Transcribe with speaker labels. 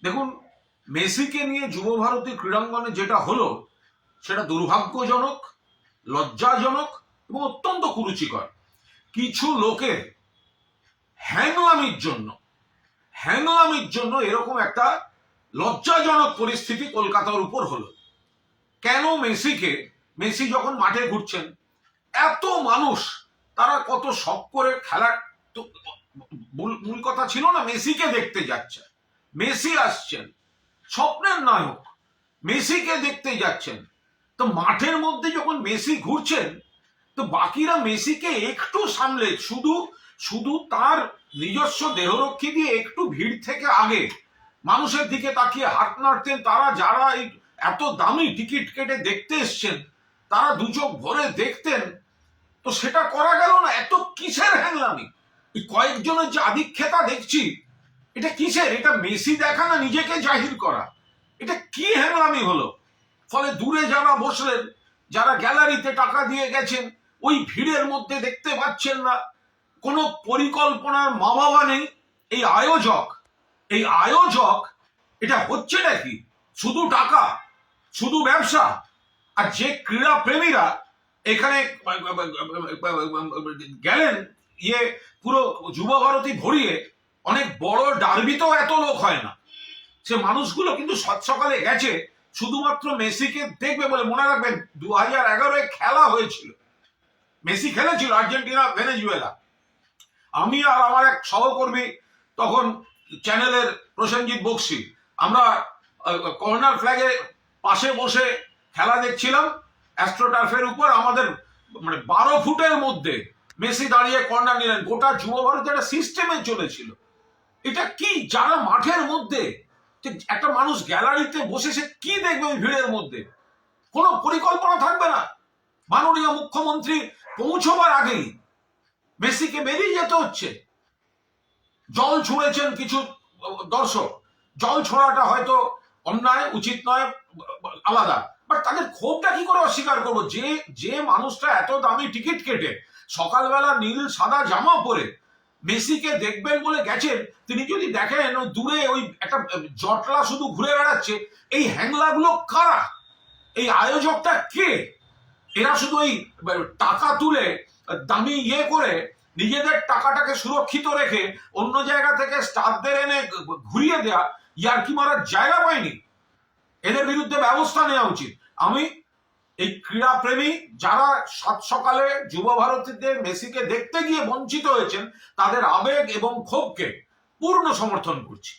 Speaker 1: দেখুন, মেসিকে নিয়ে যুব ভারতী ক্রীড়াঙ্গনে যেটা হলো সেটা দুর্ভাগ্যজনক, লজ্জাজনক এবং অত্যন্ত কুরুচিকর। কিছু লোকের হ্যাংলামির জন্য এরকম একটা লজ্জাজনক পরিস্থিতি কলকাতার উপর হলো। কেন মেসি যখন মাঠে ঘুরছেন, এত মানুষ তারা কত শখ করে খেলার, তো মূল কথা ছিল না মেসিকে দেখতে যাচ্ছে, মেসি আসছেন, স্বপ্নের নায়ক, মেসিকে দেখতে যাচ্ছেন। তো মাঠের মধ্যে যখন মেসি ঘুরছেন, তো বাকিরা মেসিকে একটু সামলে শুধু তার নিজস্ব দেহরক্ষী দিয়ে একটু ভিড় থেকে আগে মানুষের দিকে তাকিয়ে হাত নাড়তেন। তারা যারা এই এত দামি টিকিট কেটে দেখতে এসছেন তারা দু চোখ ভরে দেখতেন। তো সেটা করা গেল না। এত কিসের হ্যাংলামি? এই কয়েকজনের যে আধিক্যতা দেখছি, এটা কিসের? এটা মেসি দেখা না নিজেকে জাহির করা? এটা কি হ্যাংলামি হলো? ফলে দূরে যারা বসলেন, যারা গ্যালারিতে টাকা দিয়ে গেছেন, ওই ভিড়ের মধ্যে দেখতে পাচ্ছেন না। কোনো পরিকল্পনার মা বাবা নেই। এই আয়োজক এটা হচ্ছে নাকি শুধু টাকা, শুধু ব্যবসা। আর যে ক্রীড়া প্রেমীরা এখানে গেলেন, পুরো যুব ভারতী ভরিয়ে, অনেক বড় ডার্বিতেও এত লোক হয় না। সে মানুষগুলো কিন্তু সকালে গেছে শুধুমাত্র মেসিকে দেখবে বলে। মনে রাখবেন 2011 খেলা হয়েছিল, মেসি খেলেছিল আর্জেন্টিনা ভেনেজুয়েলা। আমি আর আমার এক সহকর্মী তখন চ্যানেলের প্রসেনজিৎ বক্সি, আমরা কর্নার ফ্ল্যাগের পাশে বসে খেলা দেখছিলাম অ্যাস্ট্রোটার্ফের উপর। আমাদের 12 ফুটের মধ্যে মেসি দাঁড়িয়ে কর্নার নিলেন। গোটা যুব ভারত একটা সিস্টেমে চলেছিল। এটা কি? যারা মাঠের মধ্যে, একটা মানুষ গ্যালারিতে বসে সে কি দেখবে ওই ভিড়ের মধ্যে? কোনো পরিকল্পনা থাকবে না। মাননীয় মুখ্যমন্ত্রী পৌঁছবার আগেই মেসিকে বেরিয়ে যেতে হচ্ছে। জল ছুঁড়েছেন কিছু দর্শক, জল ছোড়াটা হয়তো অন্যায়, উচিত নয়, আলাদা। বাট তাদের ক্ষোভটা কি করে অস্বীকার করবো? যে মানুষটা এত দামি টিকিট কেটে সকালবেলা নীল সাদা জামা পরে মেসিকে দেখবেন বলে গেছেন, তিনি যদি দেখেন দূরে ওই একটা জটলা শুধু ঘুরে বেড়াচ্ছে, এই হ্যাংলাগুলো কারা? এই আয়োজকটা কে? এরা শুধু ওই টাকা তুলে দামি করে নিজেদের টাকাটাকে সুরক্ষিত রেখে অন্য জায়গা থেকে স্টাফদের এনে ঘুরিয়ে দেয়া, ইয়ার্কি মারার জায়গা পায়নি। এদের বিরুদ্ধে ব্যবস্থা নেওয়া উচিত। আমি এই ক্রীড়া প্রেমী যারা সাত সকালে যুব ভারতীতে মেসিকে দেখতে গিয়ে বঞ্চিত হয়েছেন, তাদের আবেগ এবং ক্ষোভকে পূর্ণ সমর্থন করছি।